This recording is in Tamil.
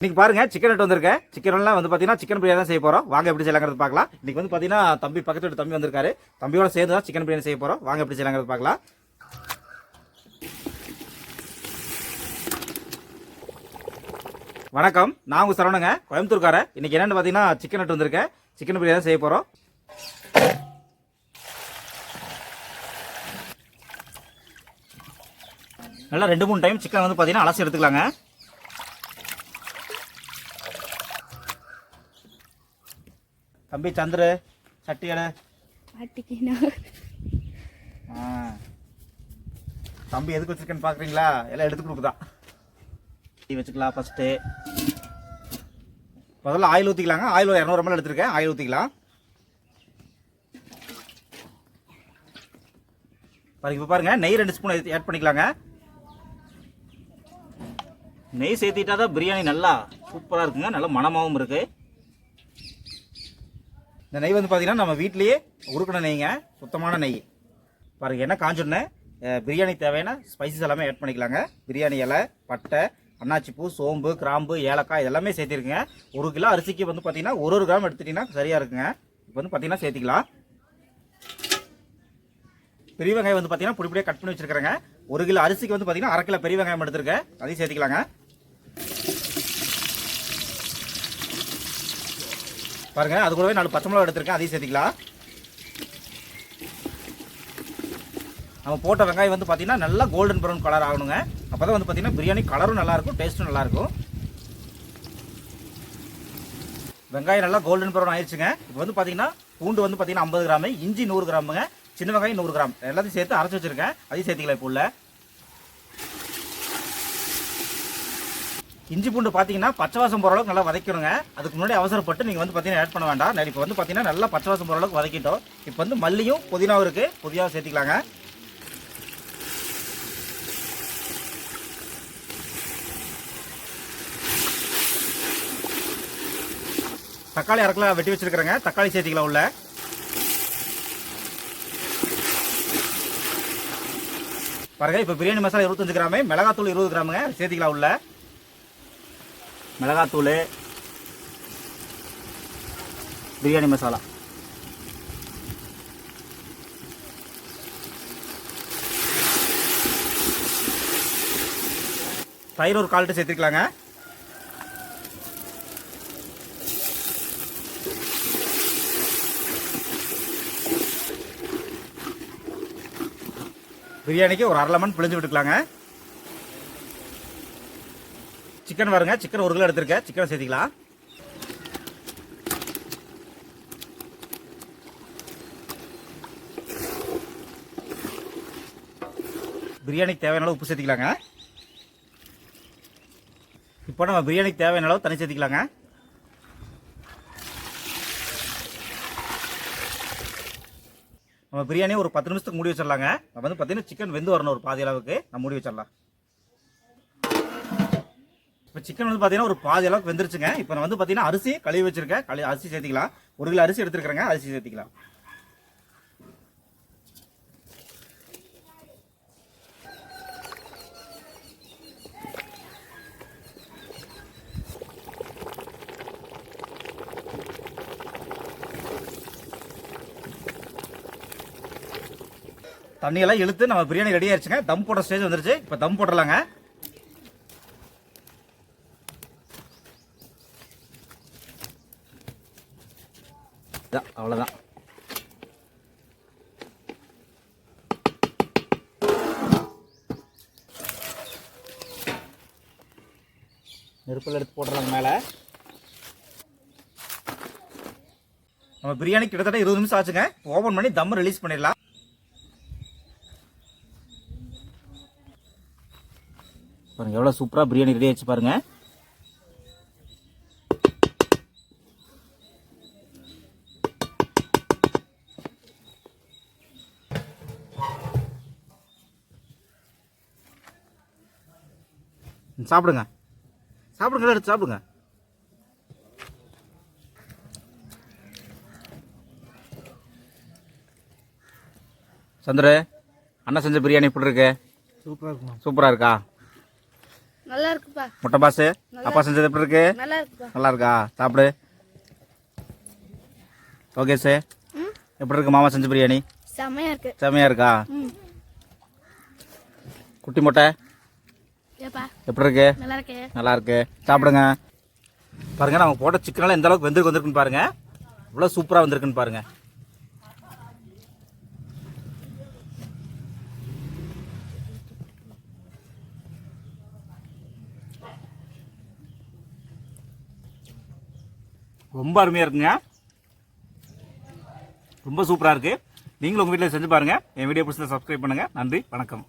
இன்னைக்கு பாருங்க சிக்கன் எடுத்து வந்திருக்கேன். சிக்கன் எல்லாம் வந்து பாத்தீங்கன்னா சிக்கன் பிரியாணி தான் செய்ய போறோம். வாங்க எப்படி செய்யலாங்கிறது பார்க்கலாம். இன்னைக்கு வந்து பாத்தீங்கன்னா தம்பி பக்கத்து வீட்டு தம்பி வந்திருக்காரு. தம்பியோட சேர்ந்து தான் சிக்கன் பிரியாணி செய்ய போறோம். வாங்க எப்படி செய்யலாங்கிறது பார்க்கலாம். வணக்கம், நான் உங்க சரவணங்க, கோயம்புத்தூர்காரன். இன்னைக்கு என்னன்னு பாத்தீங்கன்னா சிக்கன் எடுத்து வந்திருக்கேன். சிக்கன் பிரியாணி செய்ய போறோம். நல்லா 2-3 டைம் சிக்கன் வந்து பாத்தீங்கன்னா அலசி எடுத்துக்கலாங்க. தம்பி சந்திர சட்டி எடை தம்பி எதுக்கு வச்சிருக்கேன்னு பாக்குறீங்களா? எல்லாம் எடுத்து கொடுக்குதான். வச்சுக்கலாம். ஃபர்ஸ்ட் முதல்ல ஆயில் ஊற்றிக்கலாங்க. ஆயில் 200 ml எடுத்துருக்கேன். ஆயில் ஊற்றிக்கலாம். இப்போ பாருங்க, நெய் 2 ஸ்பூன் ஆட் பண்ணிக்கலாங்க. நெய் சேர்த்திட்டா தான் பிரியாணி நல்லா சூப்பராக இருக்குங்க. நல்லா மணமாகவும் இருக்கு. இந்த நெய் வந்து பார்த்தீங்கன்னா நம்ம வீட்லேயே உருக்கின நெய்ங்க, சுத்தமான நெய். பாருங்க, என்ன காஞ்சோடனே பிரியாணி தேவையான ஸ்பைசஸ் எல்லாமே ஆட் பண்ணிக்கலாங்க. பிரியாணி இலை, பட்டை, அன்னாச்சிப்பூ, சோம்பு, கிராம்பு, ஏலக்காய் இதெல்லாமே சேர்த்திருக்குங்க. 1 கிலோ அரிசிக்கு வந்து பார்த்தீங்கன்னா 1 கிராம் எடுத்துட்டீங்கன்னா சரியாக இருக்குங்க. இப்போ வந்து பார்த்தீங்கன்னா சேர்த்திக்கலாம். பெரிய வெங்காயம் வந்து பார்த்தீங்கன்னா பொடி பொடியாக கட் பண்ணி வச்சிருக்கிறேங்க. 1 கிலோ அரிசிக்கு வந்து பார்த்தீங்கன்னா 1/2 கிலோ பெரிய வெங்காயம் எடுத்துருக்கேன். அதையும் சேர்த்திக்கலாங்க. பாருங்க, அது கூடவே 4 பச்சை மிளகாய் எடுத்துருக்கேன். அதையும் சேர்த்திக்கலாம். நம்ம போட்ட வெங்காயம் வந்து பார்த்தீங்கன்னா நல்லா கோல்டன் ப்ரௌன் கலர் ஆகணுங்க. அப்போ தான் வந்து பார்த்தீங்கன்னா பிரியாணி கலரும் நல்லாயிருக்கும், டேஸ்ட்டும் நல்லாயிருக்கும். வெங்காயம் நல்லா கோல்டன் ப்ரௌன் ஆயிடுச்சுங்க. இப்போ வந்து பார்த்தீங்கன்னா பூண்டு வந்து பார்த்தீங்கன்னா 50 கிராம், இஞ்சி 100 கிராமுங்க, சின்ன வெங்காயம் 100 கிராம் எல்லாத்தையும் சேர்த்து அரைச்சி வச்சிருக்கேன். அதையும் சேர்த்திக்கலாம். இப்போ உள்ள இஞ்சி பூண்டு பார்த்தீங்கன்னா பச்சை வாசம் போகிற அளவுக்கு நல்லா வதக்கணுங்க. அதுக்கு முன்னாடி அவசரப்பட்டு நீங்கள் வந்து பார்த்தீங்கன்னா ஆட் பண்ண வேண்டாம். இப்போ வந்து பார்த்தீங்கன்னா நல்லா பச்சை வாசம் போகிற அளவுக்கு வதக்கிட்டோம். இப்போ வந்து மல்லியும் புதினாவும் இருக்குது, புதினாவும் சேர்த்திக்கலாங்க. தக்காளி 1/2 கிலோ வெட்டி வச்சிருக்கிறேங்க. தக்காளி சேர்த்திக்கலாம் உள்ள. பாருங்க, இப்போ பிரியாணி மசாலா 25 கிராமு, மிளகாத்தூள் 20 கிராமுங்க சேர்த்திக்கலாம் உள்ள. மிளகாத்தூள், பிரியாணி மசாலா, தயிர் 1/4 லிட்டர் சேர்த்திக்கலாங்க. பிரியாணிக்கு ஒரு 1/2 லெமன் பிழிஞ்சு விட்டுக்கலாங்க. சிக்கன் பாருங்க, சிக்கன் 1 கிலோ எடுத்திருக்கேன். சிக்கனை சேர்த்திக்கலாம். பிரியாணிக்கு தேவையான அளவு உப்பு சேர்த்திக்கலாங்க. இப்போ நம்ம பிரியாணிக்கு தேவையான அளவு தண்ணி சேர்த்திக்கலாங்க. நம்ம பிரியாணி ஒரு 10 நிமிஷத்துக்கு மூடி வச்சிடலாங்க. நம்ம வந்து பார்த்தீங்கன்னா சிக்கன் வெந்து வரணும் ஒரு பாதி அளவுக்கு. நம்ம மூடி வச்சிடலாம். இப்போ சிக்கன் வந்து பார்த்தீங்கன்னா ஒரு பாதி அளவுக்கு வெந்துருச்சுங்க. இப்போ நான் வந்து பார்த்தீங்கன்னா அரிசி கழுவி வச்சிருக்கேன். அரிசி சேர்த்திக்கலாம். 1 கிலோ அரிசி எடுத்துருக்கிறேங்க. அரிசி சேர்த்திக்கலாம். தண்ணியெல்லாம் இழுத்து நம்ம பிரியாணி ரெடி ஆயிடுச்சுங்க. தம் போட்ட ஸ்டேஜ் வந்துருச்சு. இப்போ தம் போட்டுடலாங்க. அவ்வளோதான். நெருப்பில் எடுத்து போட்டுடலாங்க மேலே. நம்ம பிரியாணி கிட்டத்தட்ட 20 நிமிஷம் ஆச்சுங்க. ஓபன் பண்ணி தம் ரிலீஸ் பண்ணிடலாம். பாருங்க, எவ்வளோ சூப்பராக பிரியாணி ரெடி ஆயிடுச்சு பாருங்க. சாப்பிடுங்க, சாப்பிடுங்க, எடுத்து சாப்பிடுங்க. சந்திர, அண்ணா செஞ்ச பிரியாணி எப்படி இருக்கு? சூப்பராக இருக்குமா? சூப்பராக இருக்கா? நல்லா இருக்குப்பா. முட்டை பாஸ் அப்பா செஞ்சது எப்படி இருக்கு? நல்லா இருக்குப்பா. நல்லா இருக்கா? சாப்பிடு. ஓகே சார், எப்படி இருக்கு மாமா செஞ்ச பிரியாணி? செமையா இருக்கு. செமையா இருக்கா? குட்டி முட்டை ஏப்பா எப்படி இருக்கு? நல்லா இருக்கு. நல்லா இருக்கு. சாப்பிடுங்க. பாருங்க நம்ம போட்ட சிக்கனெல்லாம் எந்த அளவுக்கு வந்திருக்குன்னு பாருங்க. இவ்வளோ சூப்பராக வந்திருக்குன்னு பாருங்க. ரொம்ப அருமையாக இருக்குங்க. ரொம்ப சூப்பராக இருக்குது. நீங்களும் உங்கள் வீட்டில் செஞ்சு பாருங்கள். என் வீடியோ பிடிச்சதை சப்ஸ்கிரைப் பண்ணுங்கள். நன்றி, வணக்கம்.